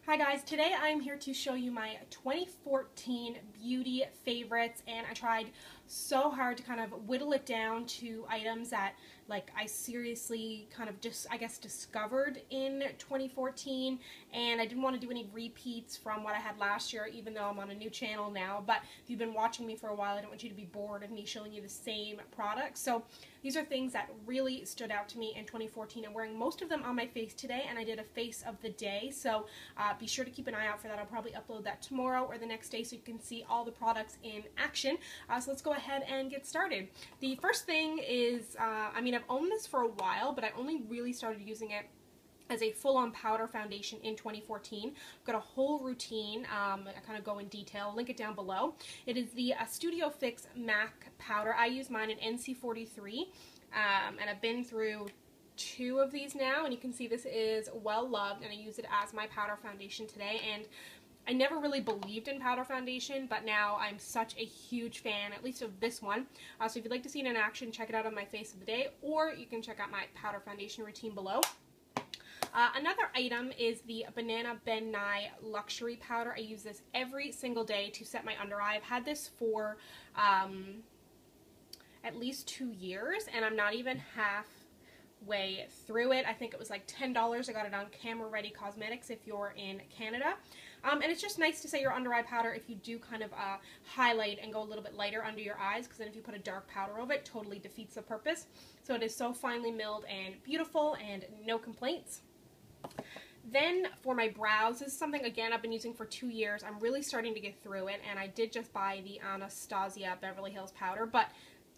Hi guys, today I'm here to show you my 2014 beauty favorites, and I tried so hard to kind of whittle it down to items that I seriously kind of just discovered in 2014, and I didn't want to do any repeats from what I had last year, even though I'm on a new channel now. But if you've been watching me for a while, I don't want you to be bored of me showing you the same products. So these are things that really stood out to me in 2014. I'm wearing most of them on my face today, and I did a face of the day, so be sure to keep an eye out for that. I'll probably upload that tomorrow or the next day so you can see all the products in action. So let's go ahead and get started. The first thing is, I've owned this for a while, but I only really started using it as a full-on powder foundation in 2014. I've got a whole routine. I kind of go in detail. I'll link it down below. It is the Studio Fix MAC powder. I use mine in NC43, and I've been through 2 of these now, and you can see this is well loved, and I use it as my powder foundation today. And I never really believed in powder foundation, but now I'm such a huge fan, at least of this one. So if you'd like to see it in action, check it out on my face of the day, or you can check out my powder foundation routine below. Another item is the Banana Ben Nye Luxury Powder. I use this every single day to set my under eye. I've had this for at least 2 years, and I'm not even halfway through it. I think it was like $10. I got it on Camera Ready Cosmetics if you're in Canada. And it's just nice to set your under eye powder if you do kind of highlight and go a little bit lighter under your eyes, because then if you put a dark powder over it, totally defeats the purpose. So it is so finely milled and beautiful, and no complaints. Then for my brows, this is something, again, I've been using for 2 years. I'm really starting to get through it, and I did just buy the Anastasia Beverly Hills powder, but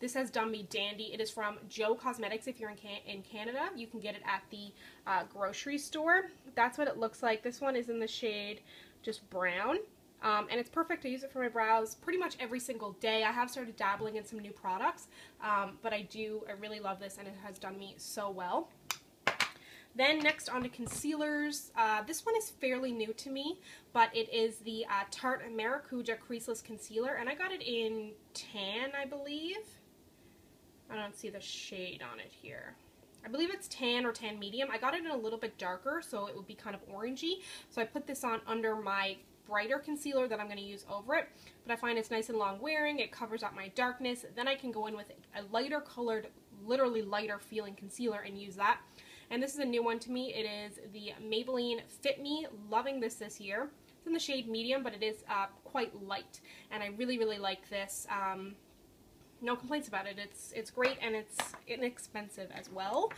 this has done me dandy. It is from Joe Cosmetics. If you're in Canada, you can get it at the grocery store. That's what it looks like. This one is in the shade just brown. And it's perfect. I use it for my brows pretty much every single day. I have started dabbling in some new products, but I really love this, and it has done me so well. Then next on to concealers. This one is fairly new to me, but it is the Tarte Maracuja Creaseless Concealer, and I got it in tan, I believe. I don't see the shade on it here. I believe it's tan or tan medium. I got it in a little bit darker, so it would be kind of orangey. So I put this on under my brighter concealer that I'm going to use over it, but I find it's nice and long wearing. It covers up my darkness. Then I can go in with a lighter colored, literally lighter feeling concealer and use that. And this is a new one to me. It is the Maybelline Fit Me. Loving this year. It's in the shade medium, but it is quite light, and I really like this. No complaints about it. It's great, and it's inexpensive as well.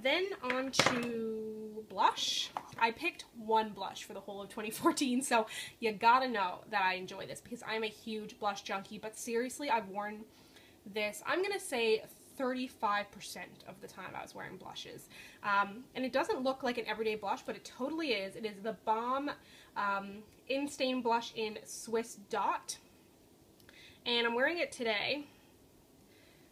Then on to blush. I picked one blush for the whole of 2014, so you gotta know that I enjoy this because I'm a huge blush junkie. But seriously, I've worn this, I'm gonna say 35% of the time I was wearing blushes. And it doesn't look like an everyday blush, but it totally is. It is the Balm Instain blush in Swiss Dot. And I'm wearing it today.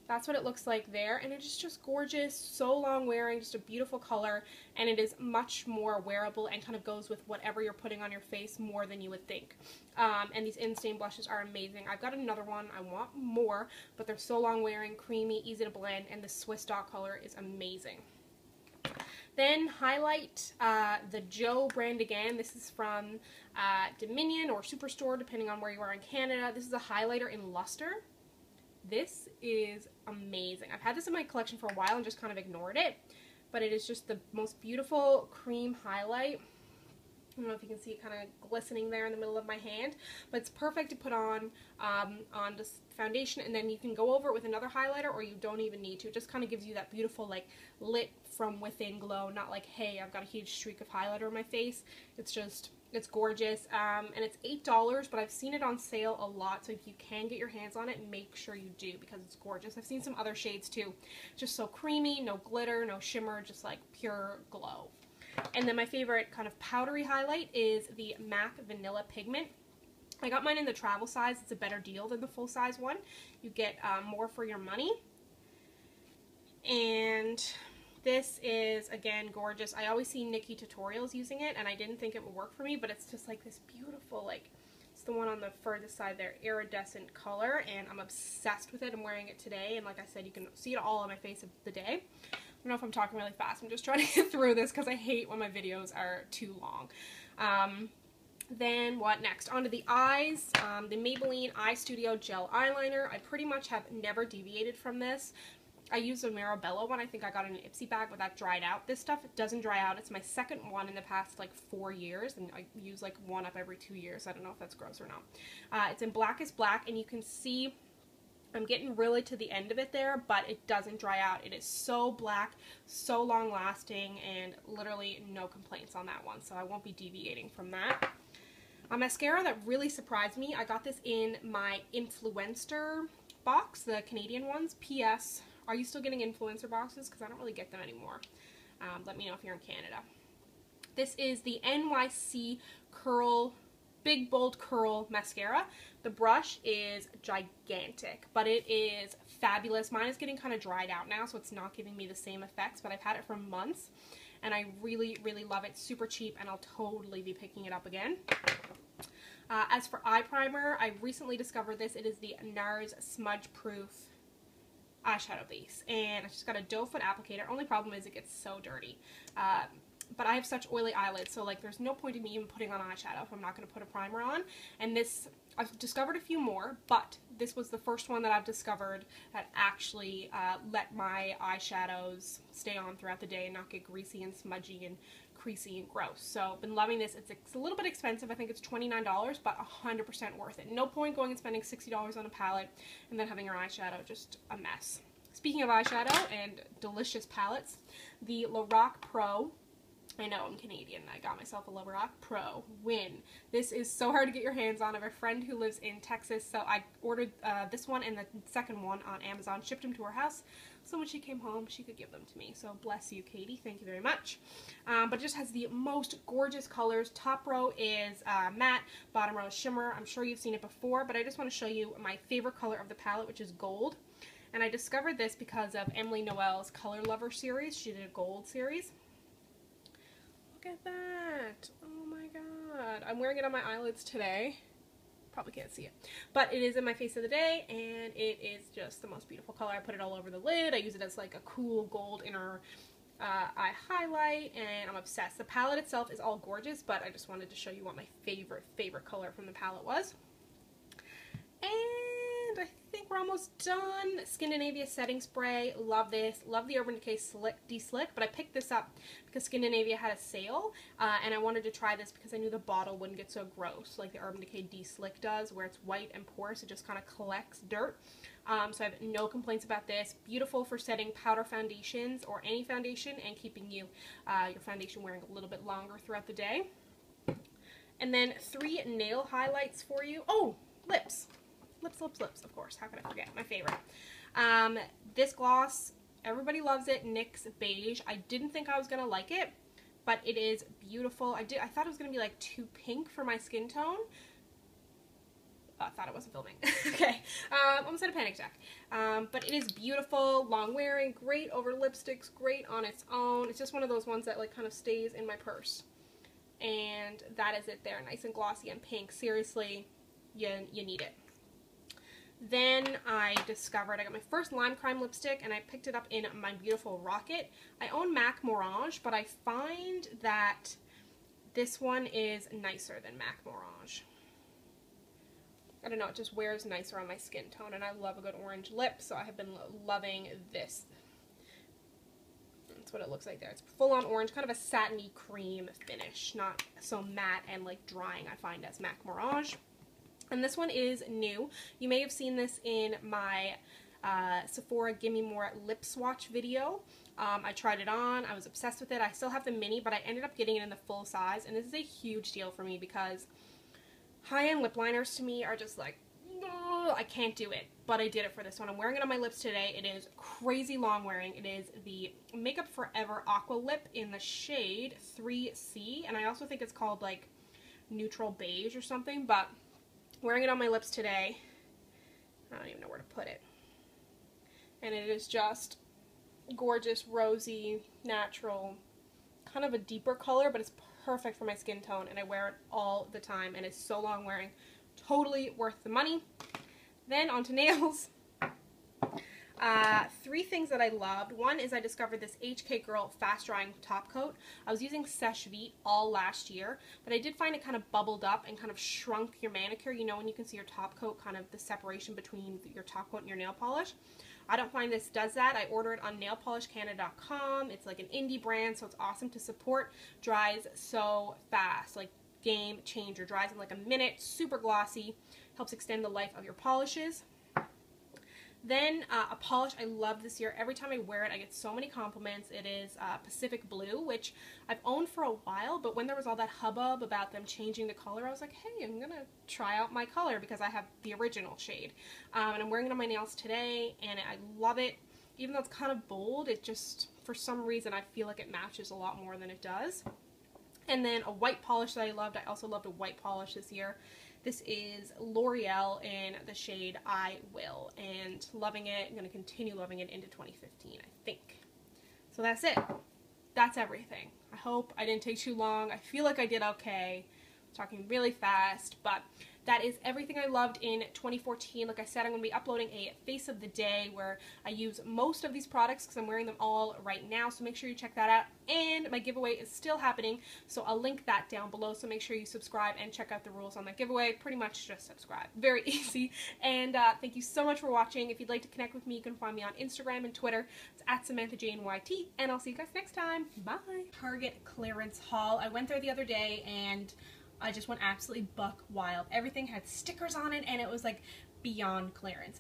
That's what it looks like there, and it is just gorgeous, so long wearing, just a beautiful color, and it is much more wearable and kind of goes with whatever you're putting on your face more than you would think. And these Instain blushes are amazing. I've got another one. I want more, but they're so long wearing, creamy, easy to blend, and the Swiss Dot color is amazing. Then highlight, the Joe brand again. This is from Dominion or Superstore, depending on where you are in Canada. This is a highlighter in Luster. This is amazing. I've had this in my collection for a while and just kind of ignored it, but it is just the most beautiful cream highlight. I don't know if you can see it kind of glistening there in the middle of my hand, but it's perfect to put on this foundation, and then you can go over it with another highlighter, or you don't even need to. It just kind of gives you that beautiful, like, lit from within glow, not like, hey, I've got a huge streak of highlighter on my face. It's gorgeous, and it's $8, but I've seen it on sale a lot, so if you can get your hands on it, make sure you do, because it's gorgeous. I've seen some other shades too. Just so creamy, no glitter, no shimmer, just like pure glow. And then my favorite kind of powdery highlight is the MAC Vanilla Pigment. I got mine in the travel size. It's a better deal than the full size one. You get more for your money. And this is, again, gorgeous. I always see Nikki tutorials using it, and I didn't think it would work for me, but it's just like this beautiful, like, it's the one on the furthest side there, iridescent color, and I'm obsessed with it. I'm wearing it today, and like I said, you can see it all on my face of the day. I don't know if I'm talking really fast. I'm just trying to get through this because I hate when my videos are too long. Then what next? Onto the eyes, the Maybelline Eye Studio Gel Eyeliner. I pretty much have never deviated from this. I used a Mirabella one. I think I got in an Ipsy bag, but that dried out. This stuff doesn't dry out. It's my second one in the past like 4 years, and I use like one up every 2 years. I don't know if that's gross or not. It's in Blackest Black, and you can see I'm getting really to the end of it there, but it doesn't dry out. It is so black, so long lasting, and literally no complaints on that one, so I won't be deviating from that. A mascara that really surprised me, I got this in my Influencer box, the Canadian ones. P.S. Are you still getting influencer boxes? Because I don't really get them anymore. Let me know if you're in Canada. This is the NYC Curl, Big Bold Curl Mascara. The brush is gigantic, but it is fabulous. Mine is getting kind of dried out now, so it's not giving me the same effects, but I've had it for months, and I really, really love it. Super cheap, and I'll totally be picking it up again. As for eye primer, I recently discovered this. It is the Nars Smudge Proof eyeshadow base, and I just got a doe foot applicator. Only problem is it gets so dirty. But I have such oily eyelids, so like there's no point in me even putting on eyeshadow if I'm not going to put a primer on. And this, I've discovered a few more, but this was the first one that I've discovered that actually let my eyeshadows stay on throughout the day and not get greasy and smudgy and creasy and gross. So I've been loving this. It's a little bit expensive. I think it's $29, but 100% worth it. No point going and spending $60 on a palette and then having your eyeshadow just a mess. Speaking of eyeshadow and delicious palettes, the Lorac Pro. I know, I'm Canadian. I got myself a Lorac Pro. Win. This is so hard to get your hands on. I have a friend who lives in Texas, so I ordered this one and the second one on Amazon, shipped them to her house, so when she came home, she could give them to me. So bless you, Katie. Thank you very much. But it just has the most gorgeous colors. Top row is matte, bottom row is shimmer. I'm sure you've seen it before, but I just want to show you my favorite color of the palette, which is gold. And I discovered this because of Emily Noel's Color Lover series. She did a gold series. Look at that. Oh my god. I'm wearing it on my eyelids today. Probably can't see it. But it is in my face of the day, and it is just the most beautiful color. I put it all over the lid. I use it as like a cool gold inner eye highlight, and I'm obsessed. The palette itself is all gorgeous, but I just wanted to show you what my favorite color from the palette was. And I think we're almost done. Skindinavia setting spray. Love this. Love the Urban Decay De-Slick, but I picked this up because Skindinavia had a sale, and I wanted to try this because I knew the bottle wouldn't get so gross like the Urban Decay De-Slick does, where it's white and porous. It just kind of collects dirt. So I have no complaints about this. Beautiful for setting powder foundations or any foundation and keeping your foundation wearing a little bit longer throughout the day. And then 3 nail highlights for you. Oh, lips. Lips, of course. How could I forget? My favorite. This gloss, everybody loves it. NYX Beige. I didn't think I was going to like it, but it is beautiful. I thought it was going to be like too pink for my skin tone. I thought it wasn't filming. Okay. Almost had a panic attack. But it is beautiful, long wearing, great over lipsticks, great on its own. It's just one of those ones that like kind of stays in my purse. And that is it there. Nice and glossy and pink. Seriously, you need it. Then I discovered I got my first Lime Crime lipstick, and I picked it up in my beautiful Rocket. I own MAC Mirage, but I find that this one is nicer than MAC Mirage. I don't know, it just wears nicer on my skin tone, and I love a good orange lip, so I have been loving this. That's what it looks like there. It's full-on orange, kind of a satiny cream finish, not so matte and like drying I find as MAC Mirage. And this one is new. You may have seen this in my Sephora Gimme More lip swatch video. I tried it on. I was obsessed with it. I still have the mini, but I ended up getting it in the full size. And this is a huge deal for me because high-end lip liners to me are just like, I can't do it. But I did it for this one. I'm wearing it on my lips today. It is crazy long wearing. It is the Makeup Forever Aqua Lip in the shade 3C. And I also think it's called like Neutral Beige or something, but wearing it on my lips today. I don't even know where to put it. And it is just gorgeous, rosy, natural, kind of a deeper color, but it's perfect for my skin tone, and I wear it all the time, and it's so long wearing. Totally worth the money. Then onto nails. Three things that I loved. One is I discovered this HK Girl Fast Drying Top Coat. I was using Seche Vite all last year, but I did find it kind of bubbled up and kind of shrunk your manicure. You know, when you can see your top coat, kind of the separation between your top coat and your nail polish. I don't find this does that. I order it on nailpolishcanada.com. It's like an indie brand, so it's awesome to support. Dries so fast, like game changer. Dries in like a minute, super glossy, helps extend the life of your polishes. Then a polish I love this year. Every time I wear it, I get so many compliments. It is Pacific Blue, which I've owned for a while, but when there was all that hubbub about them changing the color, I was like, hey, I'm going to try out my color because I have the original shade. And I'm wearing it on my nails today, and I love it. Even though it's kind of bold, it just, for some reason, I feel like it matches a lot more than it does. And then a white polish that I loved. I also loved a white polish this year. This is L'Oreal in the shade I Will, and loving it. I'm going to continue loving it into 2015, I think. So that's it. That's everything. I hope I didn't take too long. I feel like I did okay. I'm talking really fast, but that is everything I loved in 2014. Like I said, I'm going to be uploading a face of the day where I use most of these products because I'm wearing them all right now, so make sure you check that out. And my giveaway is still happening, so I'll link that down below, so make sure you subscribe and check out the rules on that giveaway. Pretty much just subscribe. Very easy. And thank you so much for watching. If you'd like to connect with me, you can find me on Instagram and Twitter. It's at SamanthaJNYT, and I'll see you guys next time. Bye. Target clearance haul. I went there the other day, and I just went absolutely buck wild. Everything had stickers on it, and it was like beyond clearance.